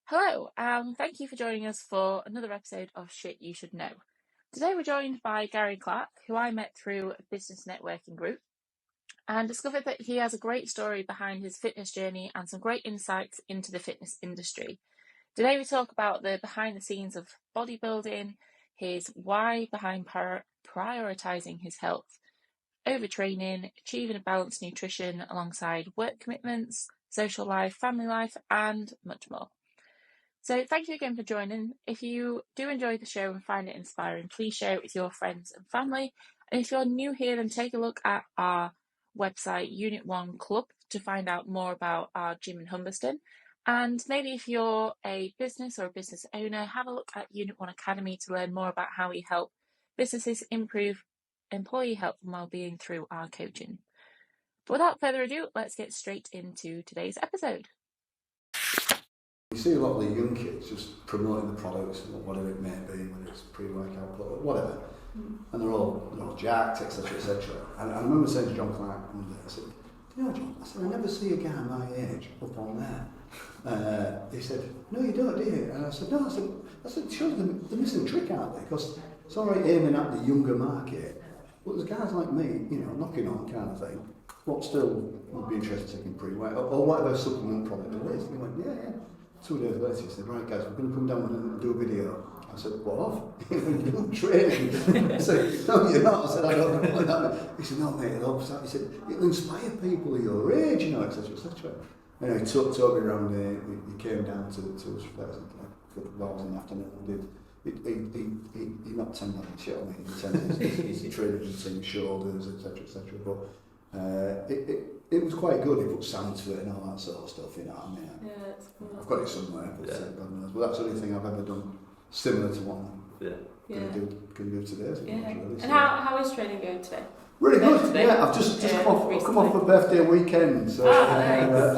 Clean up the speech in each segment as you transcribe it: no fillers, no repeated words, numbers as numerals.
Hello, and thank you for joining us for another episode of Shit You Should Know. Today we're joined by Gary Clark, who I met through a business networking group, and discovered that he has a great story behind his fitness journey and some great insights into the fitness industry. Today we talk about the behind the scenes of bodybuilding, his why behind prioritizing his health, overtraining, achieving a balanced nutrition alongside work commitments, social life, family life, and much more. So thank you again for joining. If you do enjoy the show and find it inspiring, please share it with your friends and family. And if you're new here, then take a look at our website, Unit 1 Club, to find out more about our gym in Humberston. And maybe if you're a business or a business owner, have a look at Unit 1 Academy to learn more about how we help businesses improve employee health and well-being through our coaching. But without further ado, let's get straight into today's episode. You see a lot of the young kids just promoting the products, whatever it may be, whether it's pre-workout, whatever, and they're all jacked, etc., etc. And I remember saying to John Clark one day, I said, "You know, John, I said, I never see a guy my age up on there." He said, "No, you don't, do you?" And I said, "No." I said, "Sure, they're missing a trick, aren't they? Because it's all right aiming at the younger market, but there's guys like me, knocking on kind of thing, what still would be interested in taking pre-workout or whatever supplement product it is." And he went, "Yeah." 2 days later, he said, "Right, guys, we're going to come down and do a video." I said, "What off?" "You're training." I said, "No, you're not." I said, "I don't know what that." He said, "No, mate, it'll help." He said, "It'll inspire people of your age, etc., etc." Anyway, he took me around there. He came down to us for a couple of hours in the afternoon and he knocked 10 million shit on me in terms of his training routine, shoulders, etc., etc. But it was quite good. He put sound to it and all that sort of stuff, you know what I mean? Yeah, it's cool. I've got it somewhere, but God knows. But that's the only thing I've ever done similar to what I'm going to do today. So yeah. Really, and so. how is training going today? Really good. Yeah, I've just come off a birthday weekend, so nice.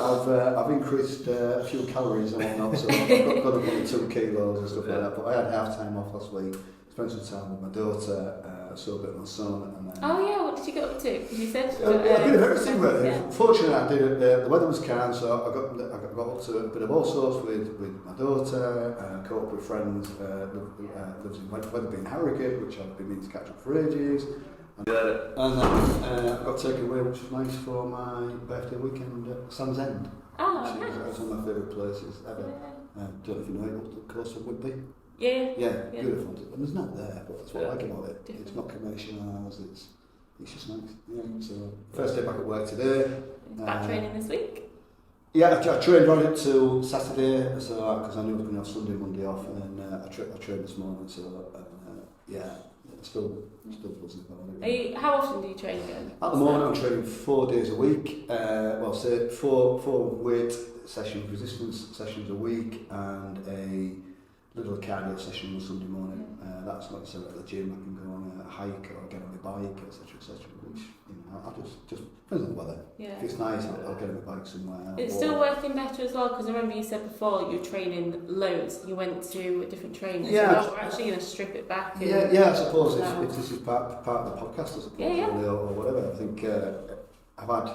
I've increased a few calories and whatnot, so I've got up on 2 kilos and stuff like that. But I had half time off last week. Spent some time with my daughter, saw a bit of my son, and then. Oh yeah, what did you get up to? Because you said. A bit of everything really. Yeah. Fortunately, I did it. The weather was kind, so I got up to a bit of all sorts with my daughter. Caught up with friends. Lives in Weatherby in Harrogate, which I've been meaning to catch up for ages. And then I got taken away, which was nice for my birthday weekend at Sands End. Oh, nice. nice. It's one of my favourite places ever. Yeah. Don't know if you know it, up the coast of Whitby. Yeah. Beautiful. And there's not there, but that's what I like about it. Different. It's not commercialised. It's just nice. Yeah. So first day back at work today. Back training this week. Yeah, I trained right up till Saturday, so because I knew I was going to have Sunday, Monday off, and then I trained this morning. So still buzzing about it. How often do you train again? At the moment, I'm training 4 days a week. Say four weight sessions, resistance sessions a week, and a little cardio session on Sunday morning. That's like I said at the gym. I can go on a hike or get on my bike, etc., which I just depends on the weather. Yeah. If it's nice, I'll get on my bike somewhere. It's still working better as well, because I remember you said before you were training loads. You went to a different trainer. Yeah. So we're actually going to strip it back. I suppose if this is part of the podcast, I suppose, really, or whatever. I think I've had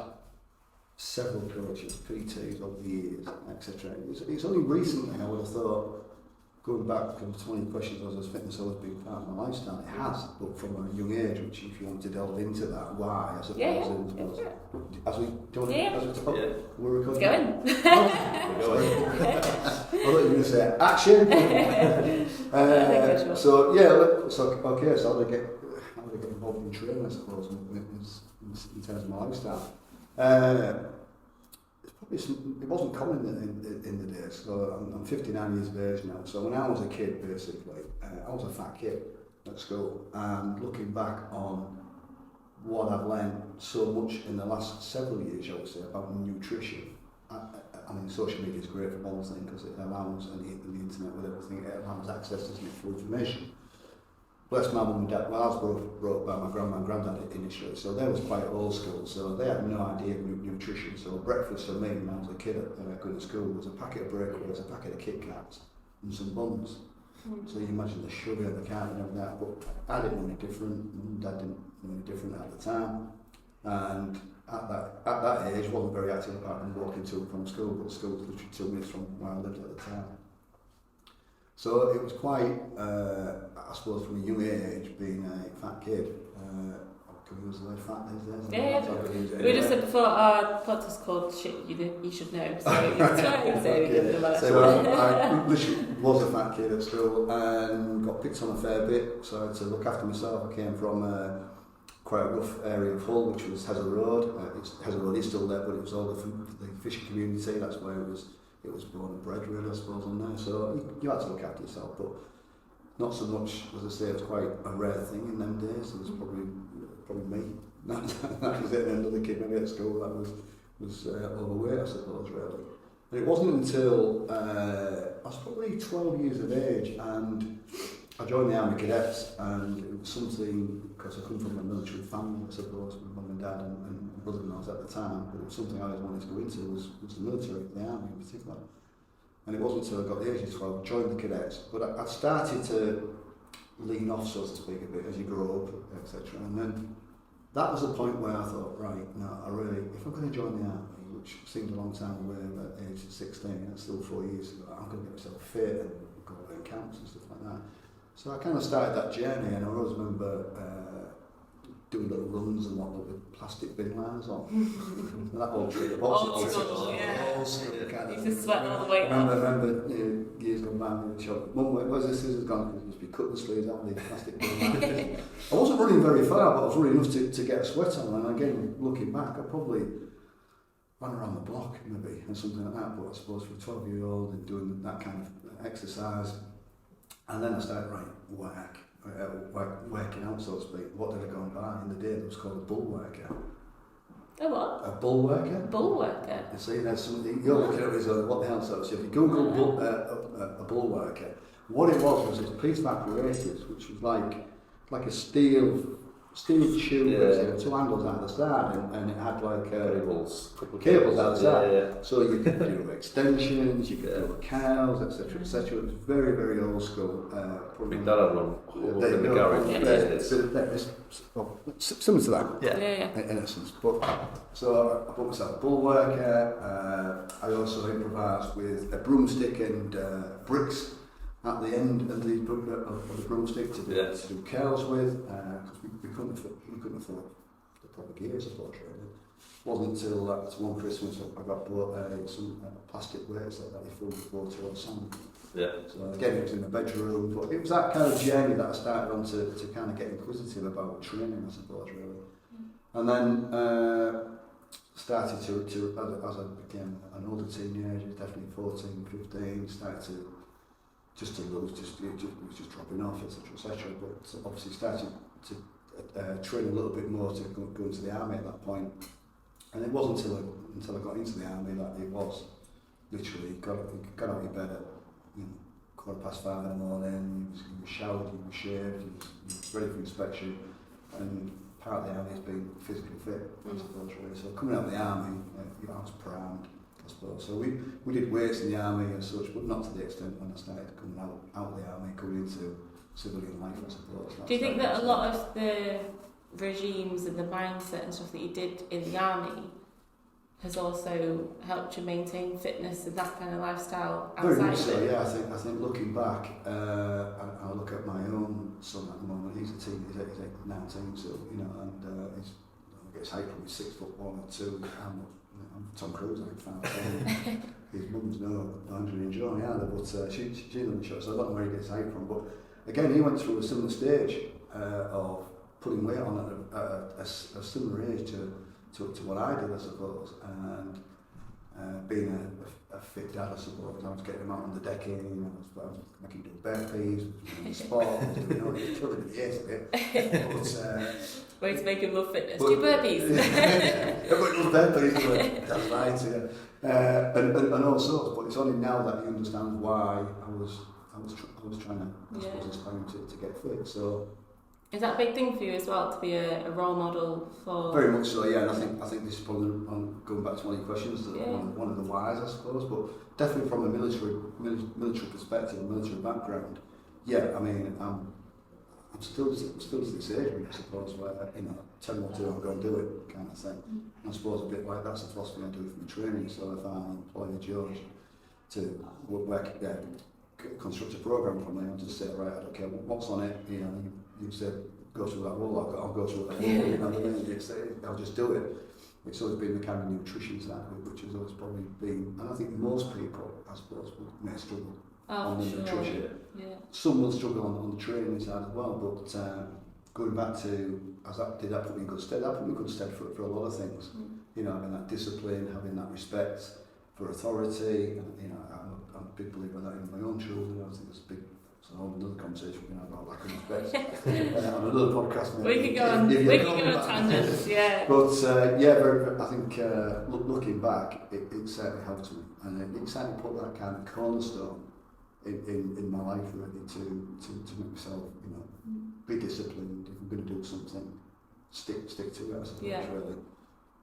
several coaches, PTs over the years, etc. It's only recently I would have thought. Going back to 20 questions, as fitness always been part of my lifestyle. It has, but from a young age, which if you want to delve into that, why, I suppose. As we talk, we're recording. Going. I thought you were going to say action. So how do I get involved in training, I suppose, in terms of my lifestyle. It wasn't common in the days. So I'm 59 years of age now. So when I was a kid, basically, I was a fat kid at school. And looking back on what I've learned so much in the last several years, I would say, about nutrition. I mean, social media is great for one thing because it allows, and the internet with everything, it allows access to information. Bless my mum and dad. Well, I was brought up by my grandma and granddad initially, so they was quite old school, so they had no idea of nutrition. So breakfast for me when I was a kid going to school was a packet of breakfast, a packet of Kit Kats and some buns. So you imagine the sugar, the carb and everything like that, but I didn't know any different, mum and dad didn't know any different at the time. And at that age, wasn't very active apart from walking to and from school, but school was literally 2 minutes from where I lived at the time. So it was quite, I suppose, from a young age, being a fat kid. Can we use the word fat these days? Yeah. We just said before our podcast called Shit You Should Know, so it's fine, so we give them a So I literally was a fat kid at school and got picked on a fair bit, so I had to look after myself. I came from quite a rough area of Hull, which was Hezza Road. Hezza Road is still there, but it was all the fishing community. That's where it was born and bred, really, I suppose, on there. So you had to look after yourself, but not so much, as I say, it was quite a rare thing in them days. There was probably me. That was it. And another kid maybe at school that was overweight, I suppose, really. And it wasn't until I was probably 12 years of age, and I joined the Army Cadets, and it was something, because I come from a military family, I suppose, with mum and dad and brother-in-laws at the time, but it was something I always wanted to go into, was the military, the Army in particular. And it wasn't until I got the age of 12, joined the Cadets, but I'd started to lean off, so to speak, a bit as you grow up, etc. And then that was the point where I thought, right, no, if I'm going to join the Army, which seemed a long time away at the age of 16, that's still 4 years ago, I'm going to get myself fit and go in camps and stuff like that. So I kind of started that journey, and I always remember doing little runs and whatnot with plastic bin liners on. And that old trick. Old school, yeah. Used to sweat all the way I remember years gone by in the shop. Mum, where's the scissors gone? Because you must be cutting the sleeves out of the plastic bin liners. I wasn't running very far, but I was running enough to get a sweat on. And again, looking back, I probably ran around the block maybe, and something like that. But I suppose for a 12-year-old and doing that kind of exercise. And then I started, working out, so to speak. What did I go and buy in the day that was called a bull worker? A what? A bull worker. Bull worker. You see, there's something, you're looking at it as what the hell, so if you Google a bull worker, what it was this piece of apparatus, which was like a steel tube, with two handles out the side, and it had like cables out the side. Yeah. So you could do extensions, you could do cows, etc., etc. It was very, very old school. My dad had one in the garage. Similar to that, in essence. But so I bought myself a bull worker. I also improvised with a broomstick and bricks at the end of the broomstick to do curls with, because we couldn't afford the proper gear, I suppose, really. It wasn't until one Christmas I got bought some plastic weights that you fill with water or sand. Yeah. So again, it was in the bedroom, but it was that kind of journey that I started on to kind of get inquisitive about training, I suppose, really. And then started to as I became an older teenager, definitely 14, 15, started to lose, it was just dropping off, etc. But obviously started to train a little bit more to go into the army at that point. And it wasn't until I got into the army that it was literally got out of your bed at 5:15 in the morning. You were showered, you were shaved, you were ready for inspection, and part of the army has been physically fit, I suppose, really. So coming out of the army, I was primed, I suppose. So we did weights in the army and such, but not to the extent when I started coming out of the army, coming into civilian life, I suppose. Do you think that a lot of the regimes and the mindset and stuff that you did in the army has also helped you maintain fitness and that kind of lifestyle outside? Very much so, yeah. I think looking back, I look at my own son at the moment. He's a teen, he's 19, so and he gets height from 6'1" or 2. I'm Tom Cruise, I think. His mum's no Angelina Jolie either, but she's in the show, so I don't know where he gets height from. But again, he went through a similar stage of putting weight on at a similar age to what I did, I suppose, and being a fit dad, I suppose. I was getting him out on the decking, I was making him do burpees, doing sport, doing children in the years of it. Way to make him love fitness. Do burpees. Everybody loves burpees, that's right, yeah. And all sorts, but it's only now that he understands why I was trying to, I suppose, inspire him to get fit. So. Is that a big thing for you as well, to be a role model for? Very much so, yeah. And I think this is probably going back to one of your questions, one of the whys, I suppose. But definitely from a military perspective, military background, yeah. I mean, I'm still at this age, I suppose, where tell me what to do, I'll go and do it, kind of thing. And I suppose a bit like that's the philosophy I do for my training. So if I employ a judge to work, construct a program from there and just say, right, I don't care what's on it, you know, you say, go through that wall, I'll go through that wall, you know what I mean? I'll just do it. It's always been the kind of nutrition side of it, which has always probably been, and I think most people, I suppose, may struggle on the nutrition. Yeah. Some will struggle on the training side as well, but going back to, did that put me in good stead? That put me in good stead for a lot of things. You know, having that discipline, having that respect for authority, and, you know, I'm a big believer in that in my own children. I think it's a big, another conversation we can have about lack of respect on another podcast. Maybe. We can go on tangents, yeah. But I think looking back, it certainly helped me, and it certainly put that kind of cornerstone in my life really to make myself, you know, be disciplined. If I'm going to do something, stick to it. I suppose, really.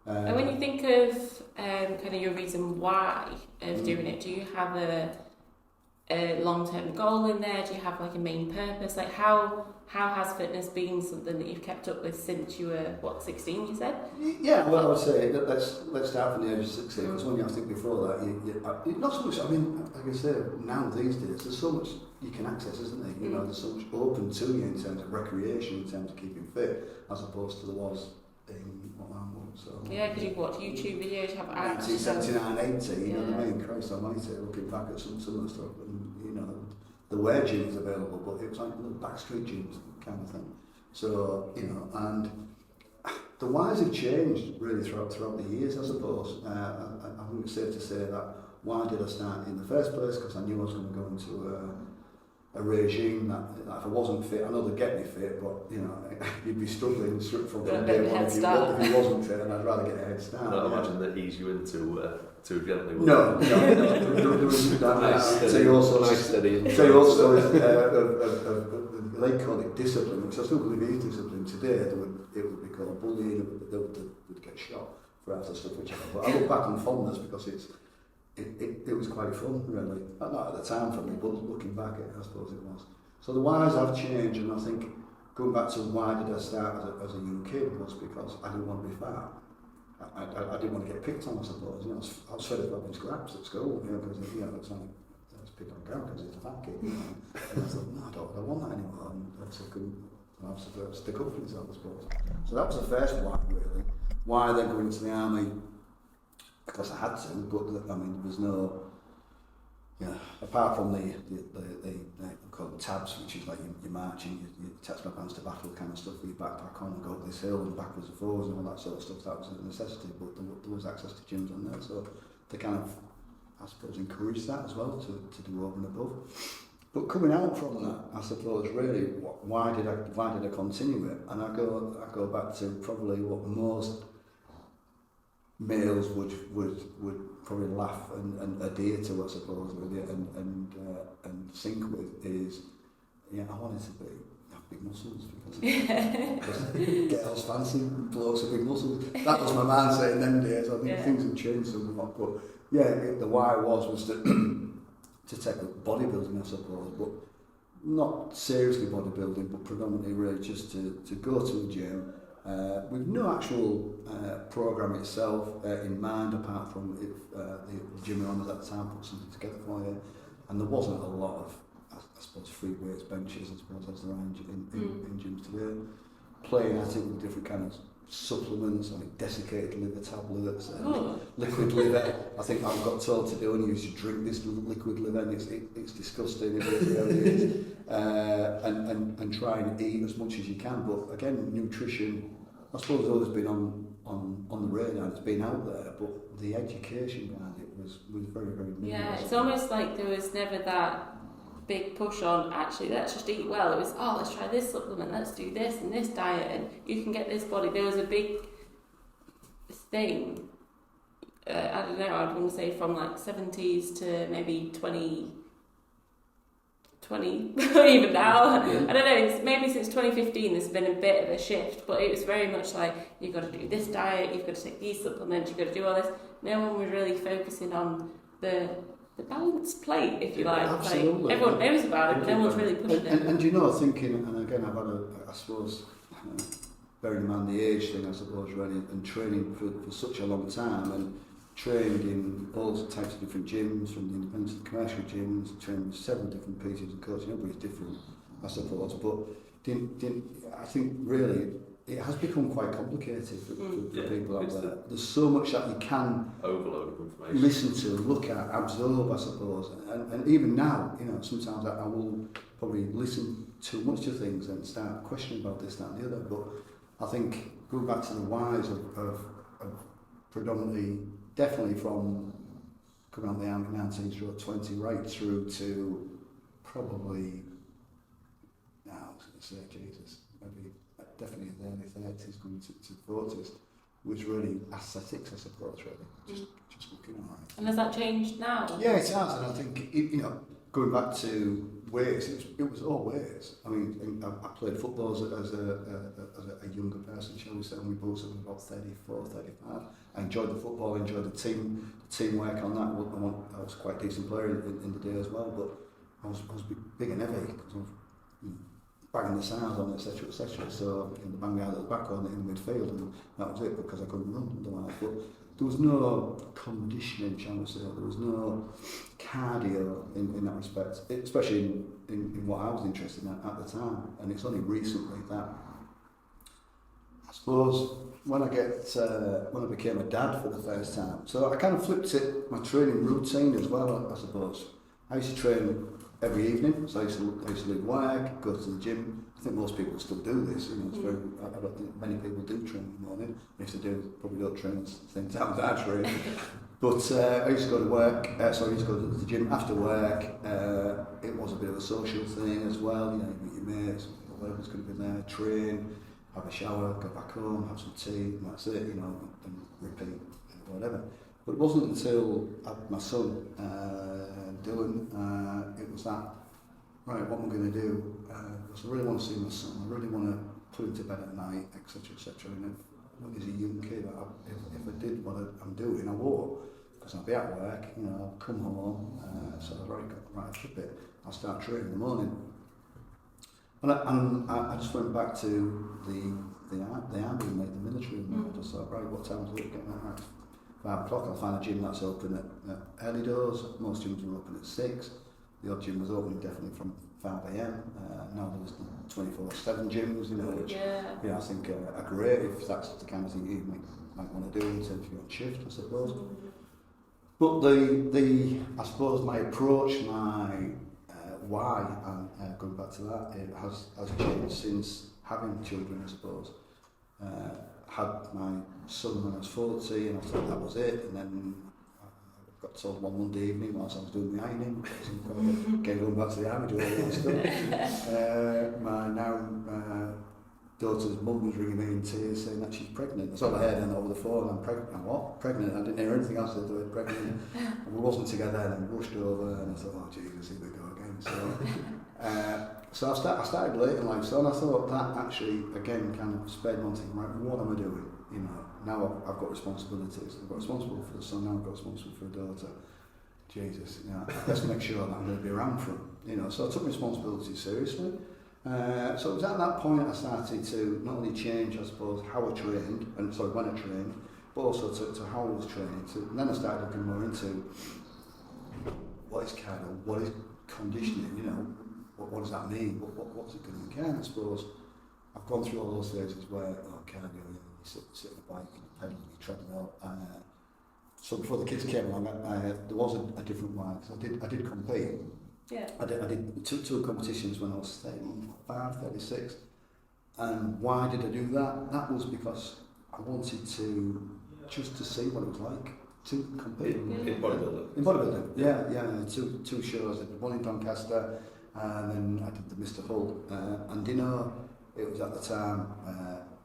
And when you think of kind of your reason why of doing it, do you have a long-term goal in there? Do you have like a main purpose? Like how has fitness been something that you've kept up with since you were 16? You said. Yeah, well, I would say let's start from the age of 16. Because when I think before that, not so much. I mean, like I say, now these days there's so much you can access, isn't there? You know, there's so much open to you in terms of recreation, in terms of keeping fit, as opposed to there was in what I was. So, yeah, because you watch YouTube videos, have apps. 1979, 80, you know what I mean? Christ almighty, looking back at some of the stuff, and you know, there were gyms available, but it was like little backstreet gyms kind of thing. So, you know, and the whys have changed really throughout the years, I suppose. I think it's safe to say that why did I start in the first place? Because I knew I was going to go into a regime that if I wasn't fit, I know they'd get me fit, but you know, you'd be struggling from day one if you wasn't fit, and I'd rather get a head start. I imagine that ease you into too gently. No, there was that. So you also they call it discipline, which I still believe is discipline today. It would be called bullying. They would get shot for half the stuff which but I look back on fondness because it was quite fun, really. Not at the time for me, but looking back, I suppose it was. So the whys have changed, and I think going back to why did I start as a young kid was because I didn't want to be fat. I didn't want to get picked on, I suppose. You know, I was fed up having scraps at school, you know, because it's like I was picked on ground because it's a fat kid. You know? And I thought, no, I don't want that anymore. And so I couldn't stick up for myself, I suppose. So that was the first why, really. Why then going into the army? Because I had to, but I mean, there was no, apart from the called tabs, which is like you're marching, you attach my pants to battle kind of stuff with your backpack on and go up this hill and backwards and forwards and all that sort of stuff. That was a necessity, but there was access to gyms on there, so they kind of, I suppose, encouraged that as well to do over and above. But coming out from that, I suppose, really, why did I continue it? And I go back to probably what most males would probably laugh and adhere to, I suppose, really, and sync with is, I wanted to have big muscles because girls fancy blokes with big muscles. That was my mindset in them days. I think things have changed somewhat, but the why was to take up bodybuilding, I suppose, but not seriously bodybuilding, but predominantly really just to go to a gym. With no actual programme itself in mind, apart from if the gym owners at the time put something together for you, and there wasn't a lot of, I suppose, free weights, benches, I suppose, as there are in gyms today. Playing at it with different kind of supplements, like desiccated liver tablets, liquid liver. I think I've got told to do, and you should drink this liquid liver, and it's disgusting. It really is. And try and eat as much as you can. But again, nutrition, I suppose, has always been on the radar. It's been out there, but the education behind it was very, very minimal. Yeah, it's almost like there was never that big push on, actually, let's just eat well. It was, let's try this supplement, let's do this and this diet, and you can get this body. There was a big thing, I don't know, I'd want to say from like 70s to maybe 20 even now. I don't know, maybe since 2015 there's been a bit of a shift, but it was very much like, you've got to do this diet, you've got to take these supplements, you've got to do all this. No one was really focusing on the balanced plate, if you like. Absolutely. Like, everyone knows about it, but no one's really pushing it. And thinking, and again, I've had I suppose, bearing in mind the age thing, I suppose, really, and training for such a long time, and trained in all types of different gyms, from the independent to the commercial gyms, trained with several different PTs and coaches. Everybody's different, I suppose, but I think really it has become quite complicated for people out there. There's so much that you can overload of information. Listen to, look at, absorb, I suppose. And even now, sometimes I will probably listen too much to things and start questioning about this, that and the other. But I think going back to the whys of predominantly, definitely from coming out of the army 19 through 20 right through to probably, now I was going to say, Jesus, maybe definitely in the early 30s, going to 40s, was really aesthetics, I suppose, really. Just looking all right. And has that changed now? Yeah, it has, and I think, going back to weights, it was all weights. I mean, I played football as a younger person, shall we say, when we both were about 34, 35. I enjoyed the football, I enjoyed the teamwork on that. I was quite a decent player in the day as well, but I was big and heavy, because I was banging the sides on, etc., etc. So the bang out at the back on in the midfield, and that was it, because I couldn't run otherwise. But there was no conditioning, shall we say, there was no cardio in that respect, especially in what I was interested in at the time. And it's only recently that, I suppose, when I became a dad for the first time, so I kind of flipped my training routine as well, I suppose. I used to train every evening, so I used to leave work, go to the gym. I think most people still do this, I don't think many people do train in the morning. If they do, probably don't train at the same time as I train. But I used to go to work, I used to go to the gym after work. It was a bit of a social thing as well, you meet your mates, whatever's going to be there, train, have a shower, go back home, have some tea, and that's it, and repeat, whatever. But it wasn't until I had my son, Dylan, it was that, right, what am I going to do? Because I really want to see my son, I really want to put him to bed at night, etc., etc. And when he's a young kid, if I did what I'm doing, I won't, because I'll be at work, I'll come home, so I've already got right up it. I'll start training in the morning. And I just went back to the army, made the military, and I just thought, right, what time is it? Getting at 5 o'clock, I'll find a gym that's open at early doors. Most gyms were open at 6. The odd gym was open definitely from 5 a.m. Now there's 24/7 gyms, which I think are great if that's the kind of thing you might want to do in terms of your shift, I suppose. But I suppose my approach, my why, and going back to that, it has changed since having children, I suppose. Had my son when I was 40, and I thought that was it, and then I got told one Monday evening whilst I was doing the ironing, again going back to the army, doing all that stuff. My now daughter's mum was ringing me in tears saying that she's pregnant. That's all I heard over the phone. I'm pregnant. I'm what? Pregnant. I didn't hear anything else. I said pregnant. And we wasn't together, and I rushed over, and I thought, oh Jesus, here we go again. So I started late in life, so and I thought that actually again kind of spurred me on thinking, right, what am I doing? Now I've got responsibilities. I've got responsibility for the son. Now I've got responsibility for a daughter. Jesus, let's make sure that I'm going to be around for him. So I took responsibility seriously. So it was at that point I started to not only change, I suppose, how I trained, when I trained, but also to how I was training. And then I started looking more into what is cardio, what is conditioning, what does that mean? What's it going to mean? I suppose I've gone through all those phases where, cardio, you sit on the bike, you pedal, you treadmill. So before the kids came along, there was a different way, because I did compete. Yeah. I did two competitions when I was 35, 36. And why did I do that? That was because I wanted to see what it was like to compete. In bodybuilding? In bodybuilding, yeah. Two shows. I did one in Doncaster, and then I did the Mr. Hull. And it was at the time,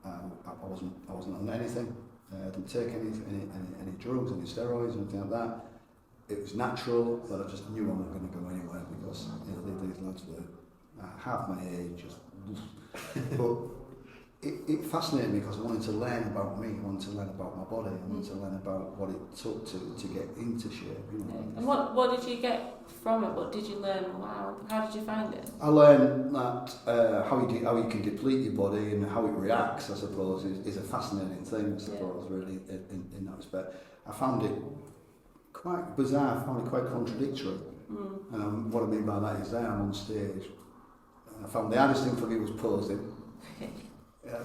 I wasn't on anything. I didn't take any drugs, any steroids, anything like that. It was natural, but I just knew I wasn't going to go anywhere, because these lads were half my age. But it fascinated me, because I wanted to learn about me, I wanted to learn about my body, I wanted to learn about what it took to get into shape. And what did you get from it? What did you learn? How did you find it? I learned that how you can deplete your body and how it reacts, I suppose, is a fascinating thing, I suppose, really, in that respect. I found it quite bizarre, I found it quite contradictory. And what I mean by that is there I'm on stage, and I found the hardest thing for me was posing.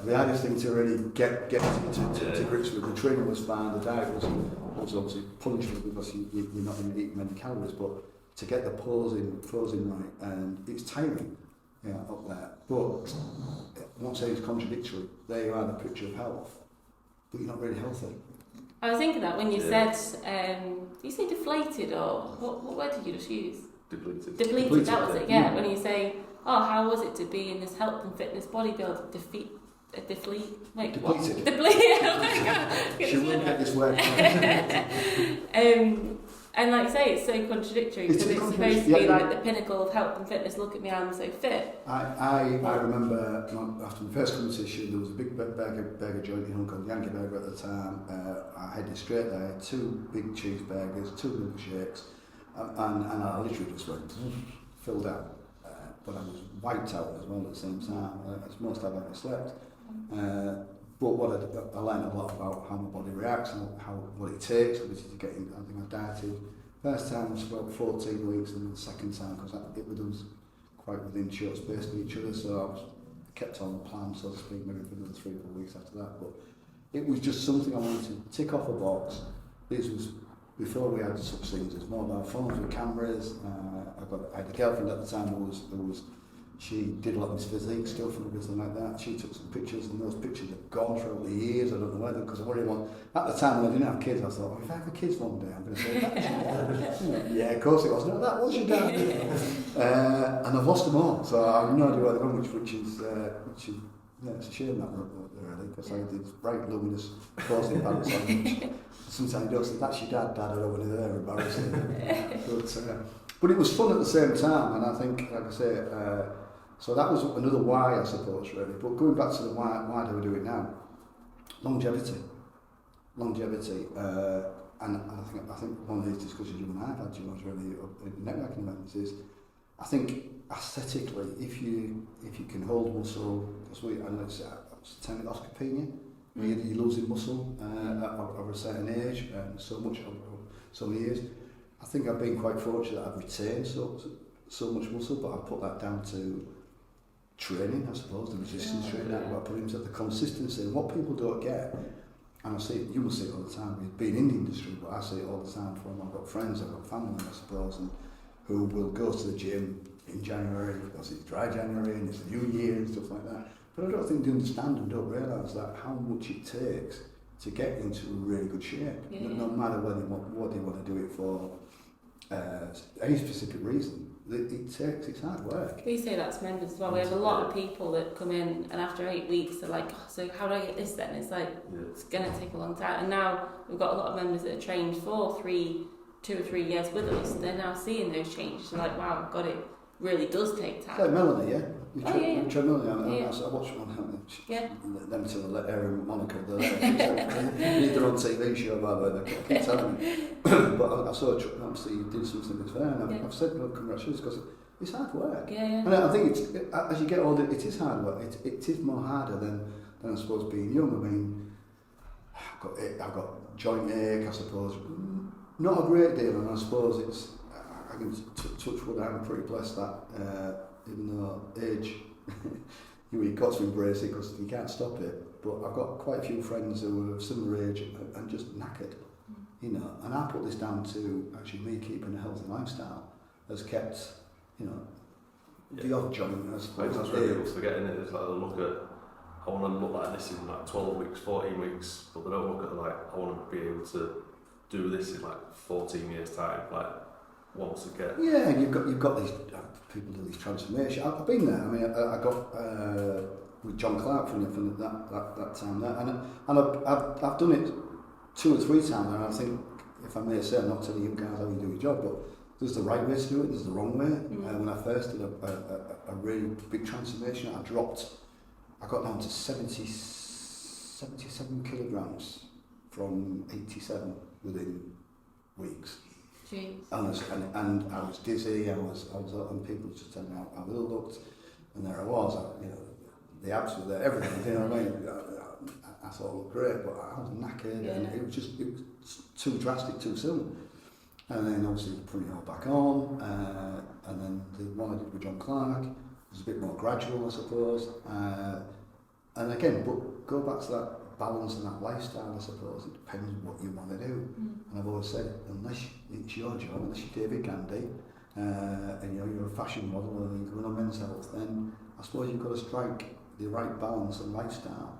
The hardest thing to really get to grips with. The training was fine, the diet was obviously punishment because you're not going to eat many calories, but to get the posing right, and it's tiring, up there. But I'm not saying it's contradictory. There you are, the picture of health, but you're not really healthy. I was thinking that when you said, did you say deflated or what word did you just use? Depleted. Depleted, that was it, yeah. When you say, oh, how was it to be in this health and fitness bodybuild? Depleted. Oh my God. She won't get this word. And like you say, it's so contradictory because it's supposed to be like the pinnacle of health and fitness. Look at me, I'm so fit. I remember after the first competition, there was a big burger joint in Hong Kong, Yankee Burger at the time. I headed straight there, 2 big cheeseburgers, 2 milkshakes, and I literally just went filled out. But I was wiped out as well at the same time. It's most I've ever slept. But what I learned a lot about how my body reacts and what it takes, obviously, to get in. I think I dieted. First time was about 14 weeks, and then the second time, because it was quite within short space of each other, so I kept on the plan, so to speak, maybe for another 3 or 4 weeks after that. But it was just something I wanted to tick off a box. This was before we had such things as mobile phones with cameras. I had a girlfriend at the time who was she did a lot of this physique stuff and everything like that. She took some pictures, and those pictures have gone throughout the years. I don't know whether, because I really want. At the time when I didn't have kids, I thought, if I have kids one day, I'm going to say that. Yeah, of course it was. No, that was your dad. And I've lost them all, so I have no idea where they're going, which is it's a shame that really, because I did bright luminous posing pants on, which sometimes you don't say, that's your dad, I don't want to there, embarrassing. But it was fun at the same time, and I think, like I say, so that was another why, I suppose, really. But going back to the why do we do it now? Longevity. And I think one of these discussions you and I have had, is really networking events is, I think aesthetically, if you can hold muscle, because I know it's term it osteopenia, you're losing muscle of a certain age, so many years. I think I've been quite fortunate that I've retained so much muscle, but I put that down to training, I suppose, the resistance training, I put into the consistency. And what people don't get, and I see it, you will see it all the time, being in the industry, but I see it all the time from, I've got friends, I've got family, I suppose, and who will go to the gym in January, because it's dry January and it's the New Year and stuff like that. But I don't think they understand and don't realise that how much it takes to get into really good shape. No matter what they want to do it for, any specific reason. It's hard work. We say that's members as well. We have a lot of people that come in, and after 8 weeks they're like, oh, so how do I get this then? It's like, it's going to take a long time. And now we've got a lot of members that are trained for 2 or 3 years with us. They're now seeing those changes. They're like, wow, God, it really does take time. It's like Melanie, yeah? You try Melanie. I watched one, them two, Erin and Monica, they need their own TV show, by the way, they keep telling me. But I saw obviously you did something that's fair, and I've said, well, congratulations, because it's hard work. And I think as you get older, it is hard work. It is more harder than I suppose being young. I mean, I've got joint ache, I suppose. Not a great deal, and I suppose I can touch wood. I'm pretty blessed that even though age, you've got to embrace it because you can't stop it. But I've got quite a few friends who are of similar age and just knackered, And I put this down to actually me keeping a healthy lifestyle has kept, the odd joint. I suppose that's what people forget, isn't it? It's like they look at, I want to look like this in like 12 weeks, 14 weeks, but they don't look at I want to be able to do this in like 14 years time, once again. Yeah, and you've got these people do these transformations. I've been there. I mean, I got with John Clark from that time there, and I've done it 2 or 3 times, and I think, if I may say, I'm not telling you guys how you do your job, but there's the right way to do it, there's the wrong way. When I first did a really big transformation, I got down to 77 kilograms from 87 within weeks. Jeez. And I was dizzy, and people just telling me how ill looked, and there I was, the abs were there, everything, you know what I mean? I thought it looked great, but I was knackered, and it was too drastic too soon. And then obviously putting it all back on, and then the one I did with John Clark was a bit more gradual, I suppose. And again, but go back to that balance and that lifestyle, I suppose. It depends what you want to do. And I've always said, unless it's your job, unless you're David Gandy, and you're a fashion model and you're going on Men's Health, then I suppose you've got to strike the right balance and lifestyle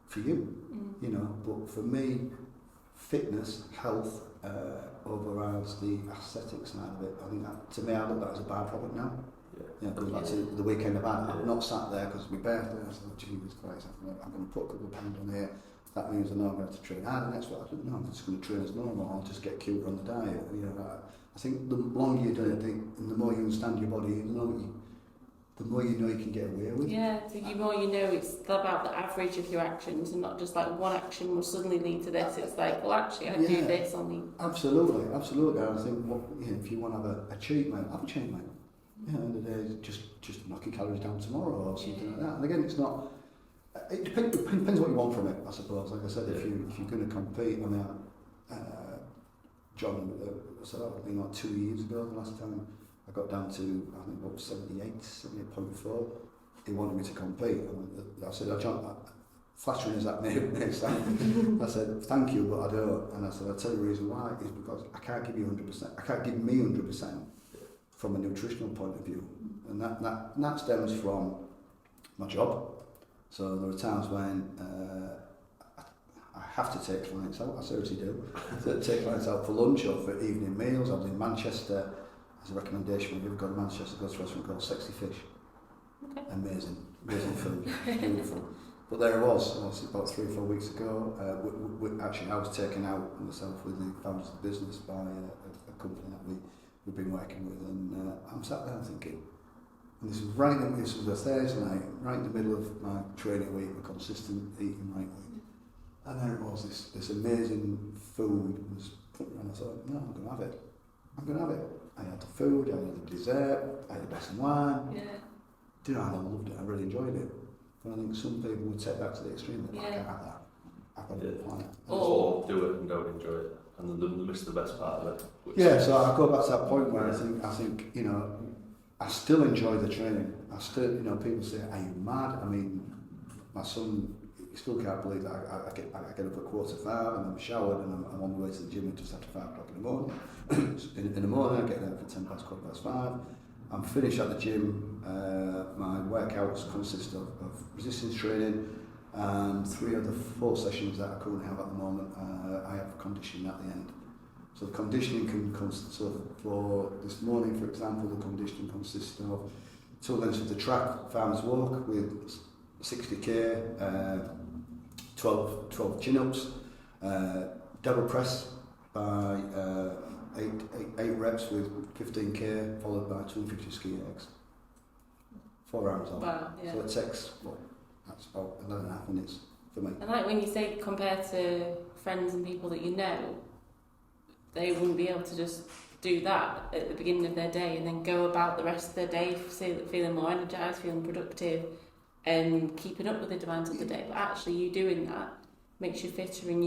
for you, you know. But for me, fitness, health, overrides the aesthetic side of it. I think that, to me, I look at that as a byproduct now. Going back to the weekend about it, I'm not sat there because it's my birthday. I said, Jesus Christ, I'm going to put a couple of pounds on here. That means I know I'm going to have to train harder next week. I said, no, I'm just going to train as normal. I'll just get cuter on the diet. You know, I think the longer you do it, and the more you understand your body, the more you know you can get away with. Yeah, the more you know, it's about the average of your actions, and not just like one action will suddenly lead to this. It's like, well, actually, I do this on the... Absolutely. And I think, if you want to have a cheat meal, have a cheat meal. At the end of the day, just knock your calories down tomorrow or something like that. And again, it's not. It depends what you want from it, I suppose. Like I said, if you're going to compete, I mean, John, so that would have been like 2 years ago. The last time I got down to, I think, about 78.4. He wanted me to compete. I said, John, flattering as that may sound, I said, thank you, but I don't. And I said, I'll tell you the reason why is because I can't give you 100%. I can't give me 100%. From a nutritional point of view, and that stems from my job. So there are times when I have to take clients out. I seriously do. Take clients out for lunch or for evening meals. I was in Manchester as a recommendation. When you've got to Manchester, go to a restaurant called Sexy Fish. Okay. Amazing food, beautiful. But there I was about 3 or 4 weeks ago. Actually, I was taken out myself with the founders of the business by a company that we've been working with, and I'm sat there thinking, and this was a Thursday night, right in the middle of my training week, my consistent eating right week, and there it was, this amazing food was put around. I thought, no, I'm going to have it. I had the food, I had the dessert, I had the best wine. Yeah. Do you know, I loved it, I really enjoyed it. But I think some people would take that to the extreme, but I can't have that. I've got to apply it. Or do it and don't enjoy it. And they miss the best part of it. So I go back to that point where I think you know, I still enjoy the training. I still, you know, people say, "Are you mad?" I mean, my son, he still can't believe that I get up at 4:45 and I'm showered and I'm on the way to the gym just after 5 o'clock in the morning. in the morning, I get there for 5:10. I'm finished at the gym. My workouts consist of resistance training. And 3 of the 4 sessions that I currently have at the moment, I have conditioning at the end. So the conditioning can consist of, for this morning, for example, the conditioning consists of 2 lengths of the track, farmer's walk with 60k, 12 chin-ups, double press by 8 reps with 15k, followed by 250 ski legs. 4 hours on. Wow, yeah. So it takes, that's about 11.5 minutes for me. And like when you say compared to friends and people that you know, they wouldn't be able to just do that at the beginning of their day and then go about the rest of their day feeling more energised, feeling productive and keeping up with the demands of the day. But actually you doing that makes you fitter and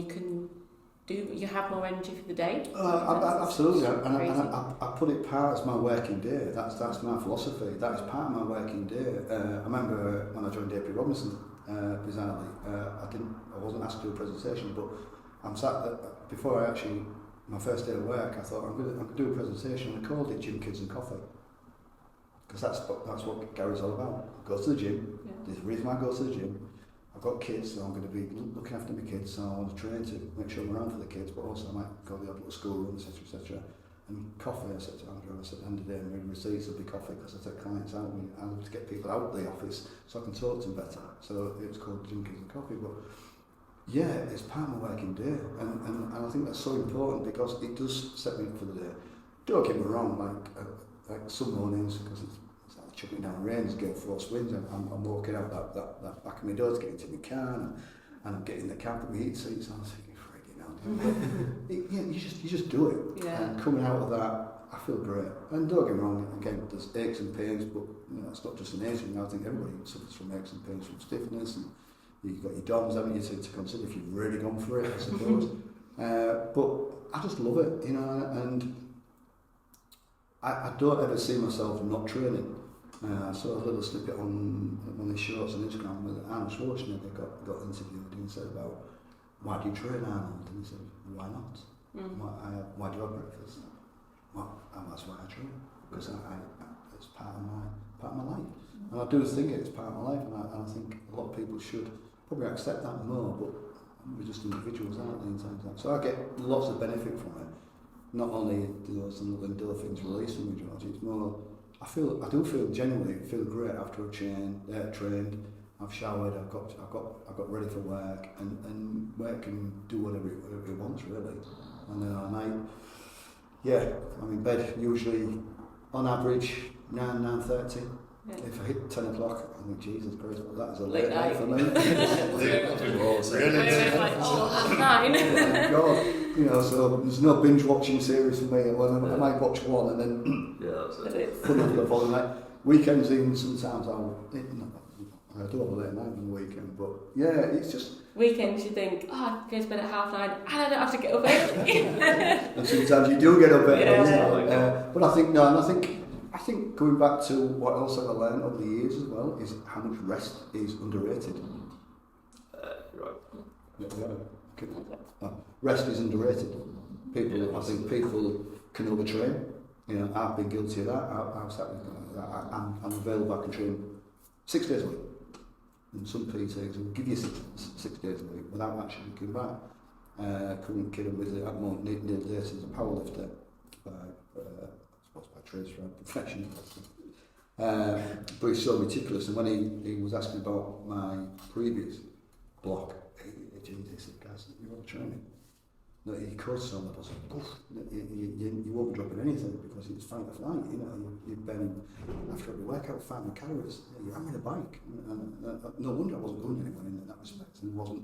you have more energy for the day. Absolutely, and I put it part as my working day. That's my philosophy. That is part of my working day. I remember when I joined AP Robinson, bizarrely, I wasn't asked to do a presentation, but I'm sat there, before my first day of work, I thought I'm going to do a presentation, and I called it Gym, Kids and Coffee, because that's what Gary's all about. I go to the gym. Yeah. There's a reason why I go to the gym. I've got kids, so I'm going to be looking after my kids, so I want to train to make sure I'm around for the kids, but also I might go to the little school run, etc. And coffee, I said to Andrew, at the end of the day, my receipts will be coffee, because I take clients out, and I love to get people out of the office so I can talk to them better. So it was called Gym, Kids and Coffee, but yeah, it's part of my working day, and I think that's so important because it does set me up for the day. Don't get me wrong, like some mornings, because it's like chucking down rain, it's gale force winds, I'm walking out that back of my door to get into my car, and I'm getting the camp with my heat seats, and I'm thinking, freaking hell, you just do it. Yeah. And coming out of that, I feel great. And don't get me wrong, again, there's aches and pains, but it's not just an age thing. I think everybody suffers from aches and pains, from stiffness, and you've got your DOMs, haven't you, to consider if you've really gone for it, I suppose. But I just love it, and I don't ever see myself not training. I saw a little snippet on one of his shorts on Instagram where Arnold Schwarzenegger got interviewed, and he said about, why do you train, Arnold? And he said, why not? Why do I have breakfast? Well, and that's why I train, because it's part of my life. And I do think it's part of my life, and I think a lot of people should probably accept that more, but we're just individuals, aren't we, in terms of that. So I get lots of benefit from it. Not only do some little endorphins release from me, George, it's more, I do feel genuinely feel great after I've trained, I've showered, I've got ready for work, and work can do whatever it wants, really. And then at night, I'm in bed usually on average 9:30. Yeah. If I hit 10 o'clock, I think, Jesus Christ, that is a late night for me. God, so there's no binge watching series for me. I might watch one and then put it for the following night. Weekends even sometimes I do have a late night on the weekend, but it's just... Weekends you think, I go to bed at 9:30 and I don't have to get up early. And sometimes you do get up early. But I think going back to what else I've learned over the years as well is how much rest is underrated. Rest is underrated. I think people can overtrain. I've been guilty of that. I'm available. I can train 6 days a week. And some PTs will give you 6 days a week without actually looking back. Current kid I'm with at the moment, Neil Dace, is a powerlifter by trade for profession. But he's so meticulous, and when he was asking about my previous block, he said, guys, you're all training. No, he coached someone that you won't be dropping anything because it's fight or flight. You bend after every workout 500 calories. You're having a bike. No wonder I wasn't going anywhere in that respect, and wasn't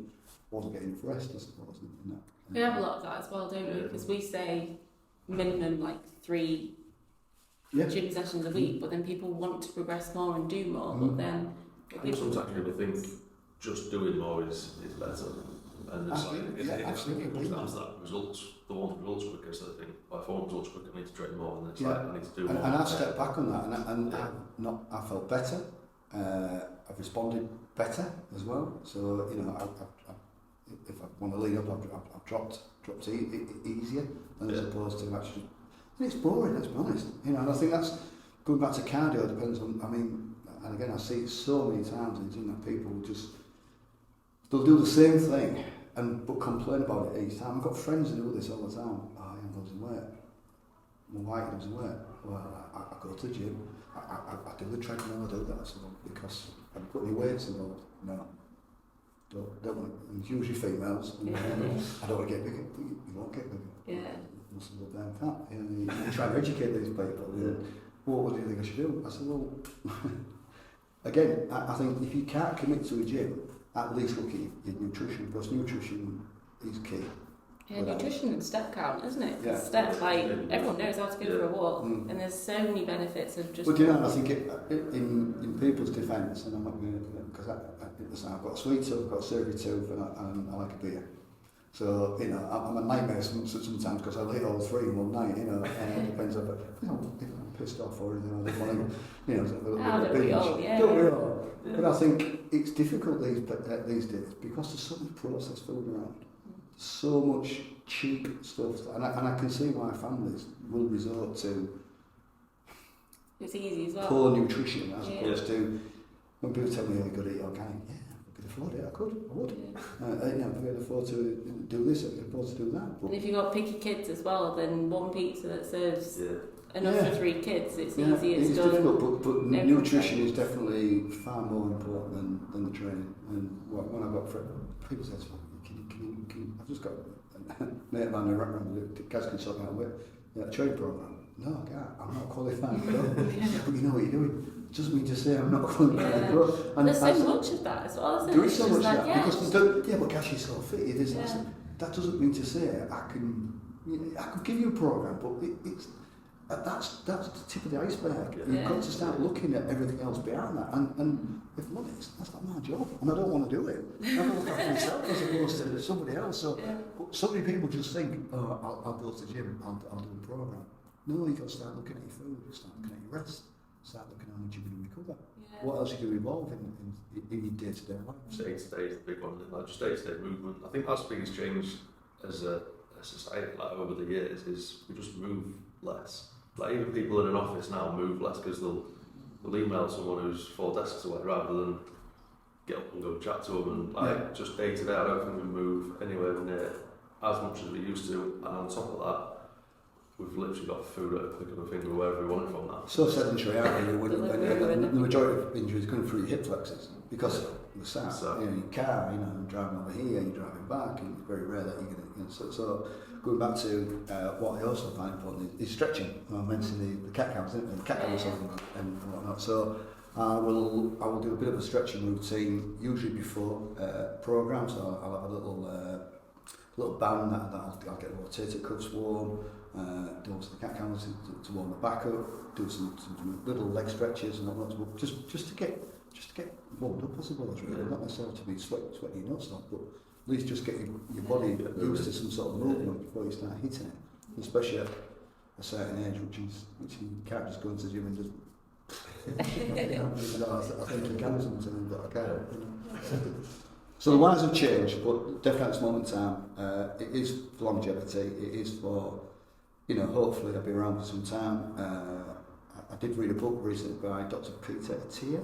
getting enough rest, I suppose. In that. We have a lot of that as well, don't we? Because we say minimum 3 gym sessions a week, but then people want to progress more and do more. But then I think sometimes people think just doing more is better. And it's absolutely. Sometimes that results, the one results quicker, so I think, if I want results quicker, I need to train more, and it's I need to do more. And I've stepped back on that, and I felt better. I've responded better as well. So if I want to lead up, I've dropped easier as opposed to actually. And it's boring, let's be honest. And I think that's going back to cardio. Depends on. And again, I see it so many times in gym that people they'll do the same thing but complain about it each time. I've got friends who do this all the time. I'm losing weight. My wife losing weight. Well, I go to the gym. I do the treadmill. I do that. So because I put any weights involved. No. Don't want. And it's usually females. I don't want to get bigger. You won't get bigger. Yeah. Must have damn fat. You try to educate these people. What do you think I should do? I said, well, again, I think if you can't commit to a gym, at least look at your nutrition, because nutrition is key. Yeah, nutrition and step count, isn't it? Yeah. Step, everyone knows how to go for a walk, and there's so many benefits of just... But I think in people's defence, and I'm not going to, because I've got a sweet tooth, I've got a savoury tooth, and I like a beer. So, I'm a nightmare sometimes because I eat all 3 in one night, and it depends if I'm pissed off or anything, I don't want to, have a little bit of binge. Don't we all? Yeah. But I think it's difficult these days because there's so much processed food around, so much cheap stuff, and I can see why families will resort to it's easy as well. Poor nutrition as opposed to when people tell me I could eat organic. I could afford it. I would. If I could afford to do this, I could afford to do that. But and if you've got picky kids as well, then one pizza that serves enough for 3 kids, it's easy. It's difficult, but nutrition is definitely far more important than the training. And when I got people say, can I've just got a mate of mine around the guys can sort out with a training program. No, I can't. I'm not qualified. But you know what you're doing. It doesn't mean to say I'm not qualified. And there's so much of that as well, isn't there is so much of that. Because but gosh, you're so fit. It is. That doesn't mean to say I could give you a program, but that's the tip of the iceberg. Yeah. You've got to start looking at everything else behind that. And if money, that's not my job, and I don't want to do it. I have to look after myself as opposed to somebody else. So, so many people just think, oh, I'll go to the gym, I'll do a program. No, you've got to start looking at your food, start looking at your rest, start looking at how much you're going to recover. Yeah. What else you do evolve in your day-to-day life? Day-to-day is the big one, like just day-to-day movement. I think that's the biggest change as a society, like over the years, is we just move less. Like even people in an office now move less because they'll email someone who's 4 desks away rather than get up and go chat to them. And like just day-to-day, I don't think we move anywhere near as much as we used to. And on top of that, we've literally got food at a click of a finger wherever we want it from now. So sedentary, aren't you? And the majority of injuries going through your hip flexors because the sat, in your car, you're driving over here, you're driving back, and it's very rare that you're going to. So going back to what I also find important is stretching. I mentioned the cat cows, didn't I? The cat cows and whatnot. So I will do a bit of a stretching routine usually before programs. So I'll have a little band that I'll get rotator cuffs warm. Do some cat cows to warm the back up, do some little leg stretches and whatnot, just to get warmed up, I suppose, really. Not necessarily to be sweating your nuts off, but at least just get your body used to some sort of movement before you start hitting it, especially at a certain age, which you can't just go into the gym and just I think you can sometimes, but I can't. So the whys have changed, but definitely at this moment in time, it is for longevity, it is for, hopefully I'll be around for some time. I did read a book recently by Dr. Peter Attia,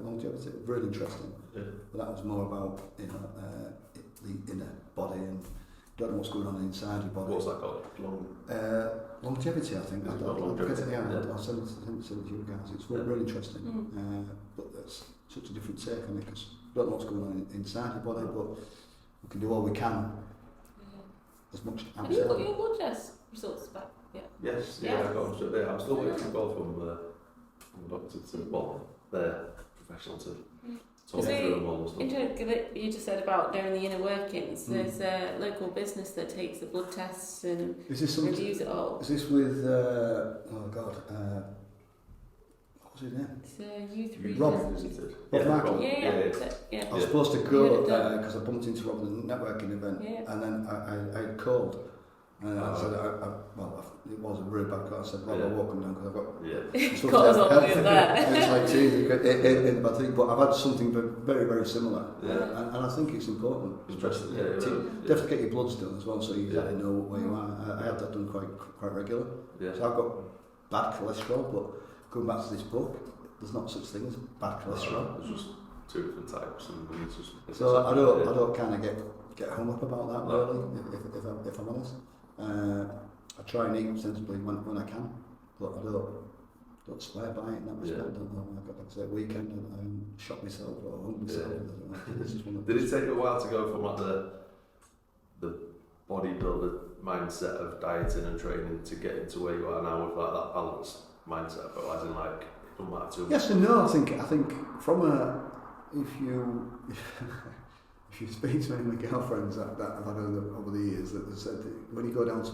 longevity, really interesting. Yeah. But that was more about, the inner body and don't know what's going on inside your body. What's that called? Longevity, I think. Longevity. I'll send it to you guys. It's really interesting. But that's such a different take on it because I don't know what's going on inside your body, but we can do all we can as much outside. Have you got your blood test results back? Yeah. Yes, I got them. Yeah, I'm still waiting for a call from the doctor they're professional to talk through them all and stuff. You just said about doing the inner workings. There's a local business that takes the blood tests and reviews it all. Is this with, what was his name? It's U3. Rob Michael. Yeah. I was supposed to go because I bumped into Rob at the networking event, and then I had called. And I said, it was a really bad call. I said, Rob, I'll walk him down because I've got got us all the way up there. It's like teasing, but I think, but I've had something very, very similar, and I think it's important. Interesting. Definitely get your bloods done as well, so you exactly know where you are. I had that done quite regular. Yeah. So I've got bad cholesterol, but going back to this book, there's not such thing as bad cholesterol. There's just 2 different types, and so I don't kind of get hung up about that really, if I'm honest. I try and eat sensibly when I can, but I don't swear by it in that respect. I don't know. I've got, like I say, a weekend and I shot myself or hung myself. Did it take you a while to go from like the bodybuilder mindset of dieting and training to get into where you are now with like that balanced mindset, but as in like it doesn't matter too much? Yes and no. I think from if you speak to any of my girlfriends that I've had over the years that have said that when you go down to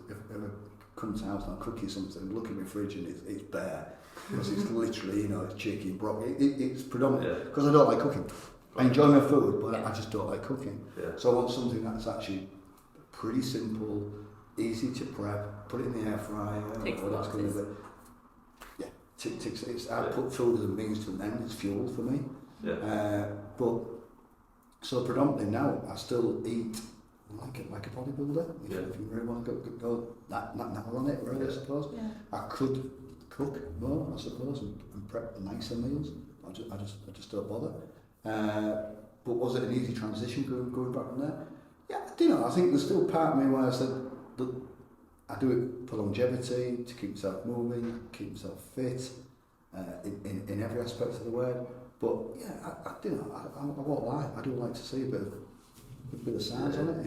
if ever come to the house and I'll cook you something, look in my fridge and it's bare because it's literally it's chicken, broccoli. It's predominantly because I don't like cooking. I enjoy my food, but I just don't like cooking. Yeah. So I want something that's actually pretty simple, easy to prep, put it in the air fryer. That's going to be. Yeah, I put food as a means to an end. It's fuel for me. Yeah. But so predominantly now I still eat like a bodybuilder. If you really want to go that on it, really, I suppose. Yeah. I could cook more, I suppose, and prep nicer meals. I just don't bother. But was it an easy transition going back from there? Yeah, I think there's still part of me where I said that I do it for longevity, to keep myself moving, keep myself fit, in every aspect of the word. But I won't lie. I do like to see a bit of size on it.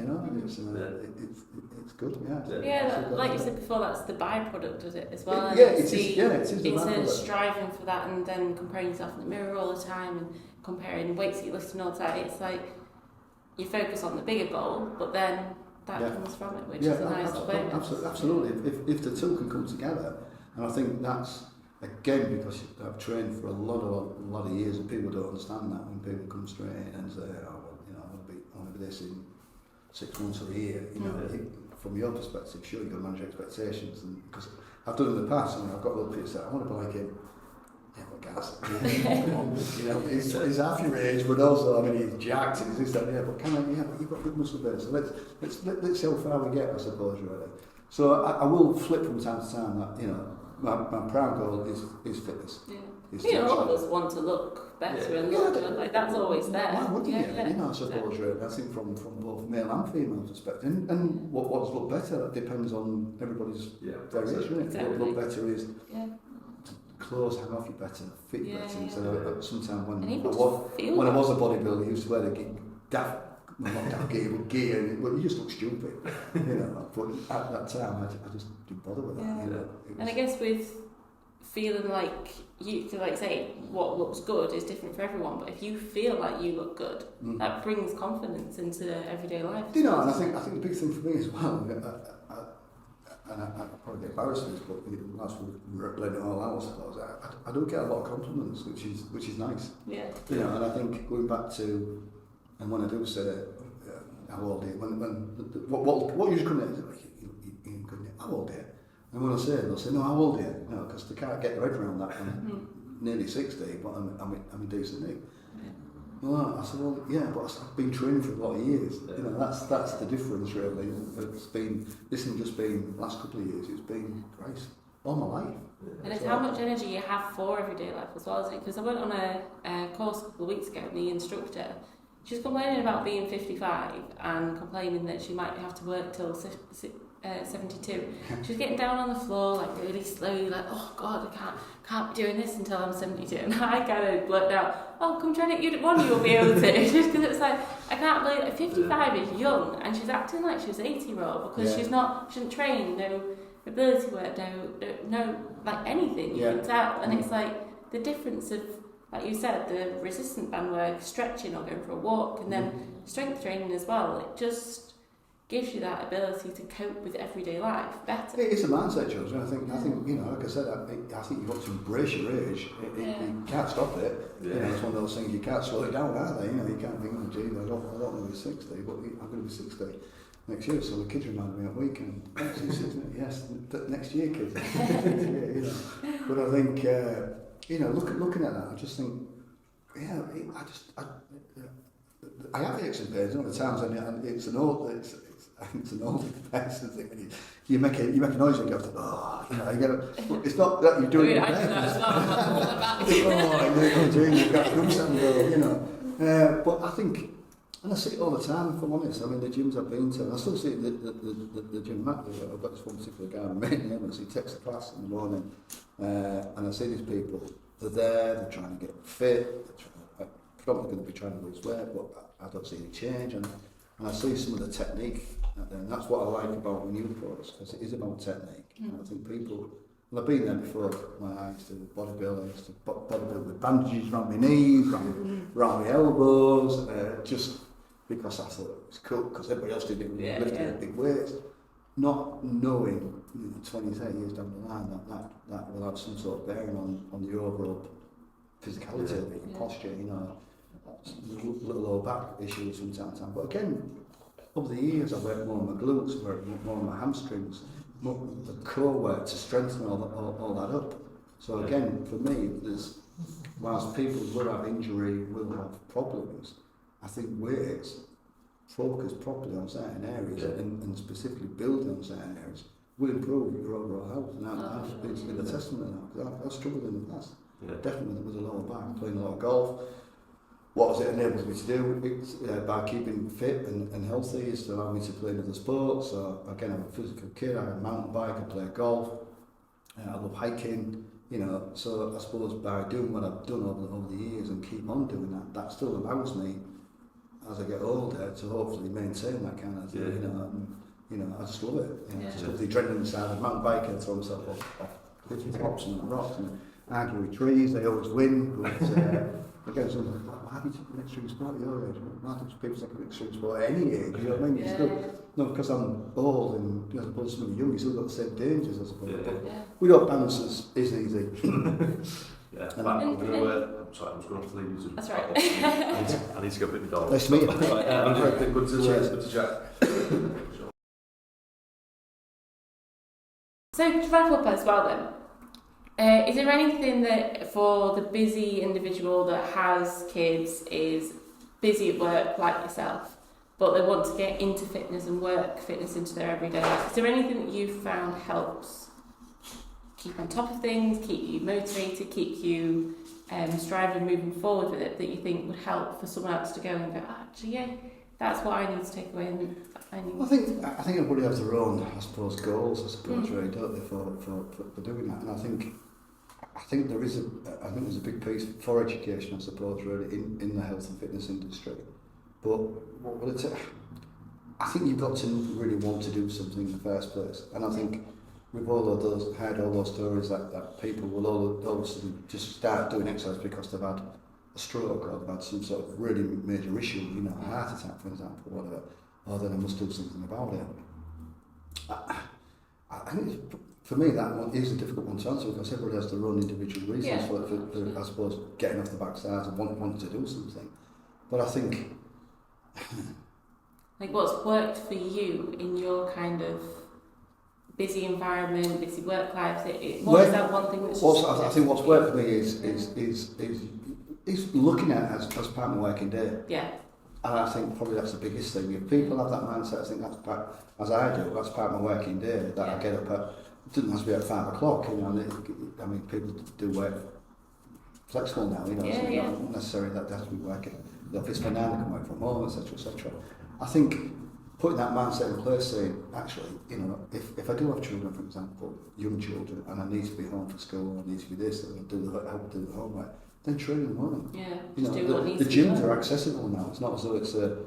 It's good. Like you said before, that's the byproduct of it as well. It is the byproduct. Instead of striving for that and then comparing yourself in the mirror all the time and comparing weights that you're lifting all the time, it's like you focus on the bigger goal, but then that comes from it, which is a nice bonus. Absolutely. If the two can come together, and I think that's again because I've trained for a lot of years, and people don't understand that when people come straight in and say, oh, well, you know, I want to be this in 6 months or a year. You know, from your perspective, sure you've got to manage expectations, and because I've done it in the past, and I've got little people say, I want to be like him. Yeah, but guys, you know, he's half your age, but also, I mean, he's jacked and he's this, that, yeah, but can I, yeah, but you've got good muscle base, so let's see how far we get, I suppose, really. So I will flip from time to time that, you know, my proud goal is fitness. Yeah. All of us want to look better and look good, like that's always there. Why wouldn't you? You know, I suppose, really, I think from both male and female perspective, and what's look better depends on everybody's variation. Exactly. What look better is clothes hang off you better, fit you better. So sometimes when I was a bodybuilder, I used to wear the not daft gear, but you just look stupid, you know. But at that time, I just didn't bother with that. You know, and I guess with feeling like you can, like, say what looks good is different for everyone, but if you feel like you look good, that brings confidence into everyday life. You know, and I think the big thing for me as well, and I probably get embarrassed with this, but that's what let it all out, I suppose. I do get a lot of compliments, which is nice. Yeah. You know, and I think going back to, and when I do say how old are you, what usually comes in, how old are you? And when I say it, they'll say, no, how old are you? No, because they can't get their head around that. I'm nearly 60, but I'm in decent nick. Well, I said, well, yeah, but I've been training for a lot of years. You know, that's the difference, really. This hasn't just been the last couple of years, it's been Christ, all my life. And it's how much energy you have for everyday life as well, isn't it? Because I went on a course a couple of weeks ago, and the instructor, she was complaining about being 55 and complaining that she might have to work till 72. She was getting down on the floor like really slowly, like, oh god, I can't be doing this until I'm 72. And I kind of blurted out, oh, come try it, you'll be able to. Just because it's like, I can't believe that 55 is young and she's acting like she was 80-year-old because she hasn't trained, no ability work, no like anything, you can tell. And it's like the difference of, like you said, the resistant band work, stretching or going for a walk, and then strength training as well. It just gives you that ability to cope with everyday life better. It's a mindset, George. I think you know, like I said, I think you've got to embrace your age. You can't stop it. You know, it's one of those things you can't slow it down, are they? You know, you can't think, oh, gee, I don't want to be 60, but I'm going to be 60 next year. So the kids remind me at weekend. Yes, next year, kids. You know, but I think you know, looking at that, I just think, yeah, I have aches and pains all the times, and it's an old person thing. When you make a noise and you go, oh, you know, you get it's not that you're doing it. I do that as well. You've got to you know. But I think, and I see it all the time, if I'm honest. I mean, the gyms I've been to, and I still see the gym map. I've got this one particular guy I'm meeting him, and he takes the class in the morning, and I see these people. They're there, they're trying to get fit, they're probably going to be trying to lose weight, but I don't see any change, and I see some of the technique, and that's what I like about the new course, because it is about technique. And I think people, and I've been there before, when I used to bodybuild, bodybuild with bandages around my knees, around my elbows, just because I thought it was cool, because everybody else did it with lifting big weights, not knowing, 20, 30 years down the line, that will have some sort of bearing on the overall physicality of it, your posture, you know, little lower back issues from time to time. But again, over the years, I've worked more on my glutes, worked more on my hamstrings, more the core work to strengthen all that up. So again, for me, whilst people will have injury, will have problems, I think weights, focus properly on certain areas and specifically building on certain areas will improve your overall health. And it's been a testament of that, because I've struggled in the past. Definitely with a lower back, playing a lot of golf. What has it enabled me to do? It's, by keeping fit and healthy, is to allow me to play another sport. So again, I'm a physical kid, I mountain bike, I play golf, I love hiking, you know. So I suppose by doing what I've done over the years and keep on doing that still allows me, as I get older, to hopefully maintain that kind of thing, you know, I just love it. You know, I just love the adrenaline side of mountain biking, I throw myself off cliffs and tops and rocks, and argue with trees, they always win. But again, someone's like, why have you taken an extreme sport at your age? Why do people take an extreme sport at any age? You know what I mean? Yeah. Still, no, because I'm old and as opposed to some of the young, you still got the same dangers, I suppose. Yeah. But Yeah. we don't balance as easy. Yeah, And I'm going to. Sorry, I'm just going to have to leave you to. That's right. I need to go pick my dog. Nice to meet you. Good to chat. So to wrap up as well then, is there anything that for the busy individual that has kids, is busy at work like yourself, but they want to get into fitness and work fitness into their everyday life, is there anything that you've found helps keep on top of things, keep you motivated, keep you striving, moving forward with it, that you think would help for someone else to go and go, actually, yeah, that's what I need to take away. And I think everybody has their own, I suppose, goals, I suppose, really, don't they, for doing that. And I think there's a big piece for education, I suppose, really, in the health and fitness industry. But what will it take? I think you've got to really want to do something in the first place. And I think we've heard all those stories that people will all of a sudden just start doing exercise because they've had a stroke or they've had some sort of really major issue, you know, a heart attack, for example, or whatever. Oh, then I must do something about it. I think for me that one is a difficult one to answer because everybody has their own individual reasons for I suppose, getting off the backside and wanting to do something. But I think... like what's worked for you in your kind of busy environment, busy work life? What is that one thing that's... I think what's worked for me is looking at it as part of my working day. Yeah. And I think probably that's the biggest thing. If people have that mindset, I think that's part, as I do, that's part of my working day, that I get up at, it doesn't have to be at 5 o'clock, you know, I mean, people do work flexible now, you know, so it's not necessarily that they have to be working in the office for 9, they can work from home, etc., etc. I think putting that mindset in place, saying, actually, you know, if I do have children, for example, young children, and I need to be home for school, I need to be this, and help do the homework, then train in the morning. Yeah, you know, do what needs the to gyms be are accessible now. It's not as though it's that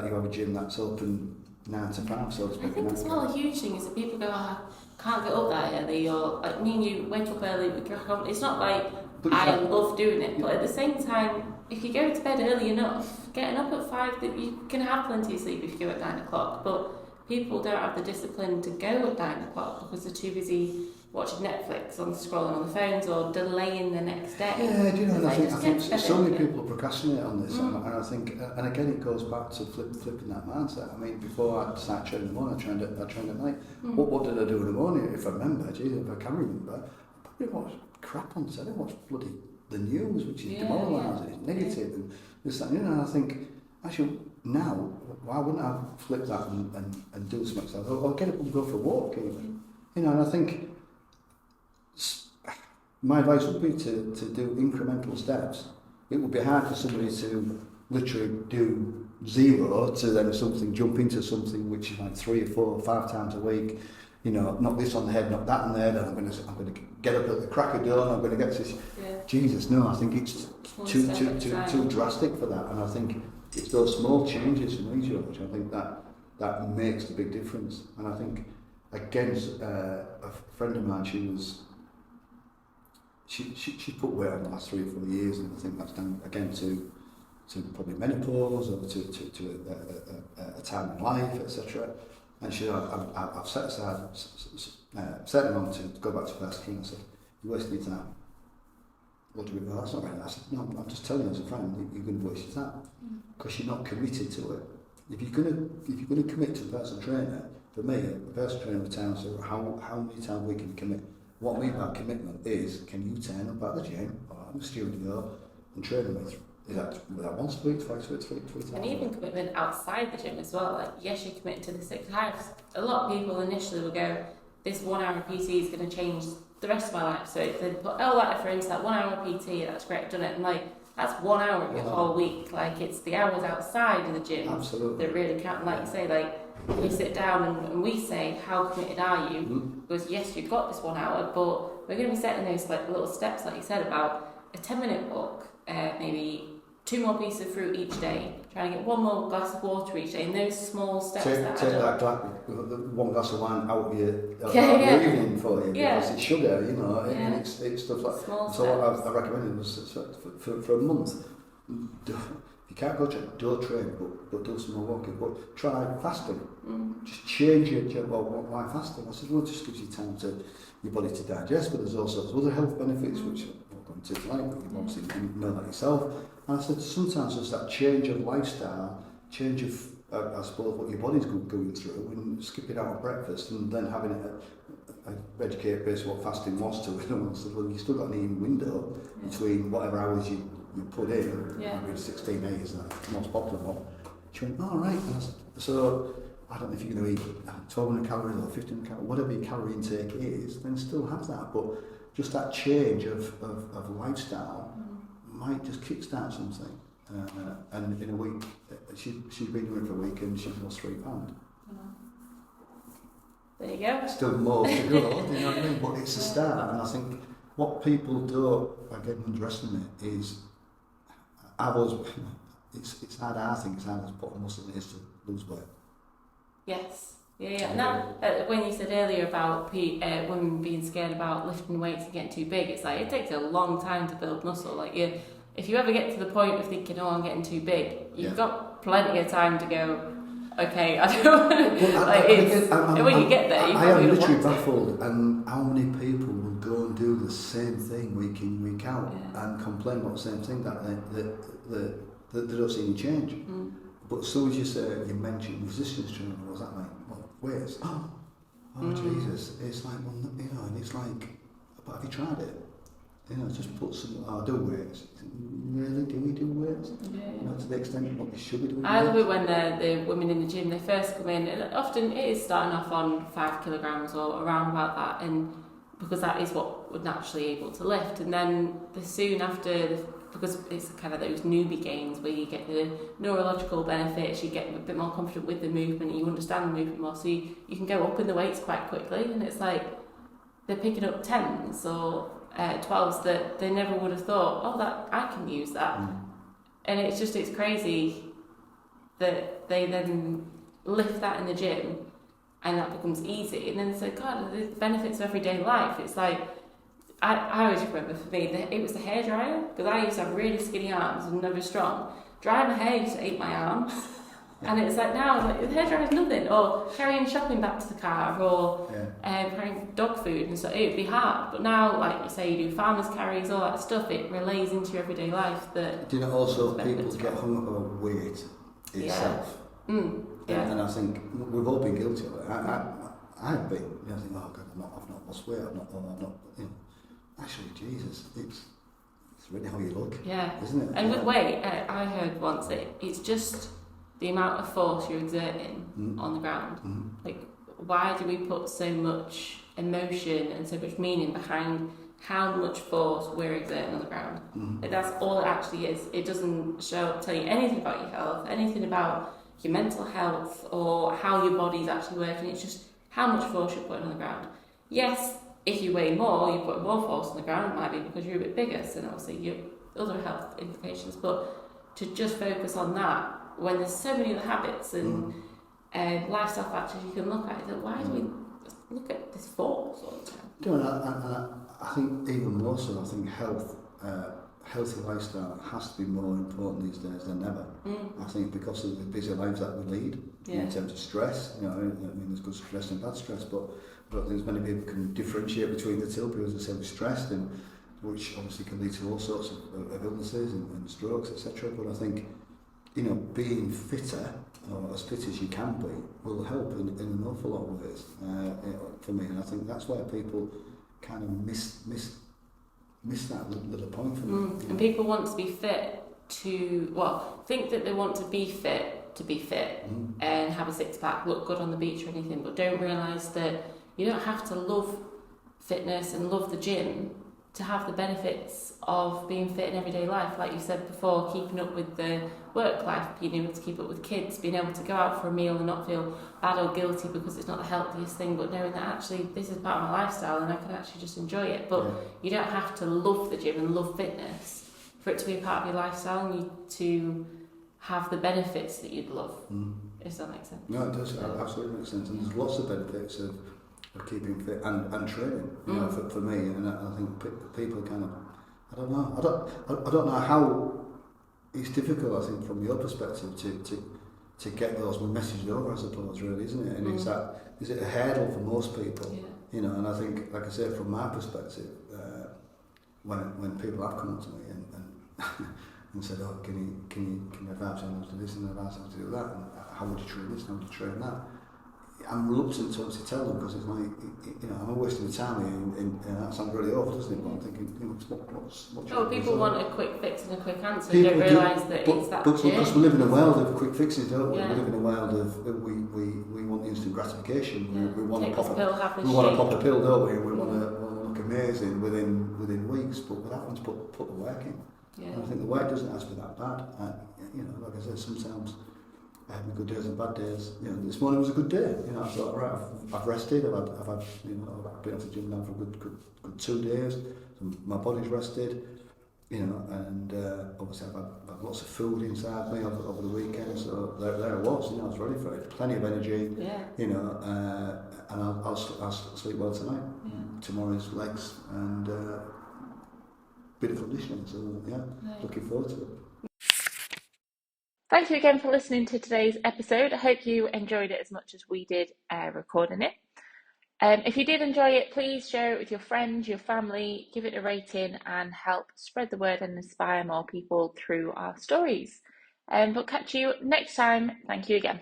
you have a gym that's open 9 to 5, so to speak. I think as well a huge thing is that people go, I can't get up that early, or like me and you wake up early, we crack on. It's not like I love doing it, but at the same time, if you go to bed early enough, getting up at 5, you can have plenty of sleep if you go at 9 o'clock, but people don't have the discipline to go at 9 o'clock because they're too busy watching Netflix, on scrolling on the phones, or delaying the next day. Yeah, do you know, like, I think so many people procrastinate on this, and I think, and again, it goes back to flipping that mindset. I mean, before I started training in the morning, I trained at night. What did I do in the morning? If I remember, if I can remember, I probably watched crap on telly, watched bloody the news, which is demoralising, it's negative, and this, that, and you know, and I think, actually, now, why wouldn't I flip that and do something like that? Or get up and go for a walk, even. You know, and I think, my advice would be to do incremental steps. It would be hard for somebody to literally do 0 to then jump into something which is like 3 or 4 or 5 times a week. You know, knock this on the head, knock that on the head, and I'm going to get up at the crack of dawn. I'm going to get to this. Yeah. Jesus, no! I think it's too drastic for that, and I think it's those small changes from each other which I think that makes the big difference. And I think again, a friend of mine, She put weight on the last 3 or 4 years, and I think that's down again to probably menopause or to a time in life, etc. And she, I've set aside a certain amount to go back to first training. I said, "You're wasting your time." What do we go? That's not right. I said, "No, I'm just telling you as a friend, you're going to waste your time because you're not committed to it. If you're going to commit to a personal trainer, for me, a personal trainer would tell us how many times we can commit." What I mean by commitment is, can you turn up at the gym or at the studio and train with? Is that once a week, twice a week, 3 times? And even commitment outside the gym as well. Like, yes, you're committed to the 6 hours. A lot of people initially will go, this 1 hour PT is going to change the rest of my life. So they put all that effort into that 1 hour PT, that's great, done it. And like, that's 1 hour of your whole week. Like, it's the hours outside of the gym that really count. And like you say, like, we sit down and we say, how committed are you? Because yes, you've got this 1 hour, but we're going to be setting those like little steps, like you said, about a 10-minute walk, maybe 2 more pieces of fruit each day, trying to get 1 more glass of water each day, and those small steps take that that 1 glass of wine out of your evening for you, Yeah. because it's sugar, you know, Yeah. and it's stuff like. small So what steps. I recommended was for a month. You can't go don't train, but do some more walking. But try fasting. Just change your well, why fasting? I said, well, it just gives you time to your body to digest, but there's also other health benefits which I'm going to tonight, but you obviously know that yourself. And I said sometimes there's that change of lifestyle, change of I suppose what your body's going through, and skipping out of breakfast and then having a educated based what fasting was to it. And I said, well, you still got an eating window between whatever hours you put in. Maybe 16 8 is the most popular one. She went, all right. And I said, so I don't know if you're going to eat 1,200 calories or 1,500 calories, whatever your calorie intake is, then still have that. But just that change of lifestyle might just kickstart something. And in a week, she's been doing it for a week and she's lost 3 pounds. There you go. Still more to go, do you know what I mean? But it's a start, and I think what people don't, again, underestimate is, it's hard, I think it's hard to put on muscle than it is to lose weight. Yes. Yeah. And that, when you said earlier about women being scared about lifting weights and getting too big, it's like it takes a long time to build muscle. Like if you ever get to the point of thinking, oh, I'm getting too big, you've got plenty of time to go, okay, I don't want to. When you get there, you I am probably literally don't want baffled, and how many people will go and do the same thing week in, week out, and complain about the same thing that they don't see any change. But as soon as you mention resistance training, what does that mean? Well, weights. Oh Jesus! It's like, well, you know, and it's like, but have you tried it? You know, just put some. I do weights. Really, do we do weights? You know, to the extent of what we should be doing. I love it when the women in the gym, they first come in, and often it is starting off on 5 kilograms or around about that, and because that is what we're naturally able to lift, and then soon after, because it's kind of those newbie gains where you get the neurological benefits, you get a bit more confident with the movement, you understand the movement more, so you can go up in the weights quite quickly, and it's like they're picking up 10s or 12s that they never would have thought, oh, that I can use that. And it's crazy that they then lift that in the gym and that becomes easy, and then it's like, God, the benefits of everyday life. It's like, I always remember for me, it was the hairdryer, because I used to have really skinny arms and never strong. Drying my hair used to eat my arms. And it's like now, like, the hairdryer is nothing. Or carrying shopping back to the car, or carrying dog food, and so it would be hard. But now, like you say, you do farmers carries, all that stuff, it relays into your everyday life. That do you know also people get hung up on weight itself? And I think we've all been guilty of it. I've been. You know, I think, oh God, I've not lost weight. I've not. You know, actually, Jesus, it's really how you look. Yeah, isn't it? And with weight, I heard once that it's just the amount of force you're exerting on the ground. Like, why do we put so much emotion and so much meaning behind how much force we're exerting on the ground? Like, that's all it actually is. It doesn't tell you anything about your health, anything about your mental health, or how your body's actually working. It's just how much force you're putting on the ground. Yes, if you weigh more, you put more force on the ground. It might be because you're a bit bigger, so obviously you have other health implications. But to just focus on that, when there's so many other habits and lifestyle factors you can look at, is that why do we look at this force all the time? Do you know, I think even more so, I think healthy lifestyle has to be more important these days than ever. I think because of the busy lives that we lead, in terms of stress, you know, I mean, there's good stress and bad stress, but I don't think as many people can differentiate between the two, because they say we're stressed, and which obviously can lead to all sorts of illnesses and strokes, etc. But I think, you know, being fitter, or as fit as you can be, will help in an awful lot of ways for me, and I think that's why people kind of miss that little point for me. And people want to be fit think that they want to be fit and have a six-pack, look good on the beach or anything, but don't realise that you don't have to love fitness and love the gym to have the benefits of being fit in everyday life. Like you said before, keeping up with the work life, being able to keep up with kids, being able to go out for a meal and not feel bad or guilty because it's not the healthiest thing, but knowing that actually this is part of my lifestyle and I can actually just enjoy it. But you don't have to love the gym and love fitness for it to be a part of your lifestyle and you to have the benefits that you'd love. If that makes sense. No, it does. It absolutely makes sense. And there's lots of benefits of keeping fit and training. You know, for me, and I think people kind of, I don't know how. It's difficult, I think, from your perspective to get those messages over, I suppose, really, isn't it? And is it a hurdle for most people? Yeah. You know, and I think, like I say, from my perspective, when people have come up to me and said, "Oh, can you advise me to do this and advise me to do that? And how would you train this? How would you train that?" I'm reluctant to obviously tell them because it's like, you know, I'm wasting the time here, and that sounds really awful, doesn't it? But I'm thinking, you know, what's people want a quick fix and a quick answer. You don't realise that it's that But because we live in a world of quick fixes, don't we? Yeah. We live in a world of we want instant gratification. Yeah. We want Take to pop this pill, have this we want to shake. pop a pill, don't we? We want to look amazing within weeks, but without having to put the work in. Yeah. And I think the work doesn't have to be that bad. You know, like I said, sometimes I have my good days and bad days. You know, this morning was a good day. You know, I thought, right, I've rested. I've had, you know, I've been to the gym now for a good 2 days. So my body's rested. You know, and obviously I've had lots of food inside me over the weekend. So there I was. You know, I was ready for it. Plenty of energy. Yeah. You know, and I'll sleep well tonight. Yeah. Tomorrow's legs and bit of conditioning. So looking forward to it. Thank you again for listening to today's episode. I hope you enjoyed it as much as we did recording it. If you did enjoy it, please share it with your friends, your family, give it a rating and help spread the word and inspire more people through our stories. But catch you next time. Thank you again.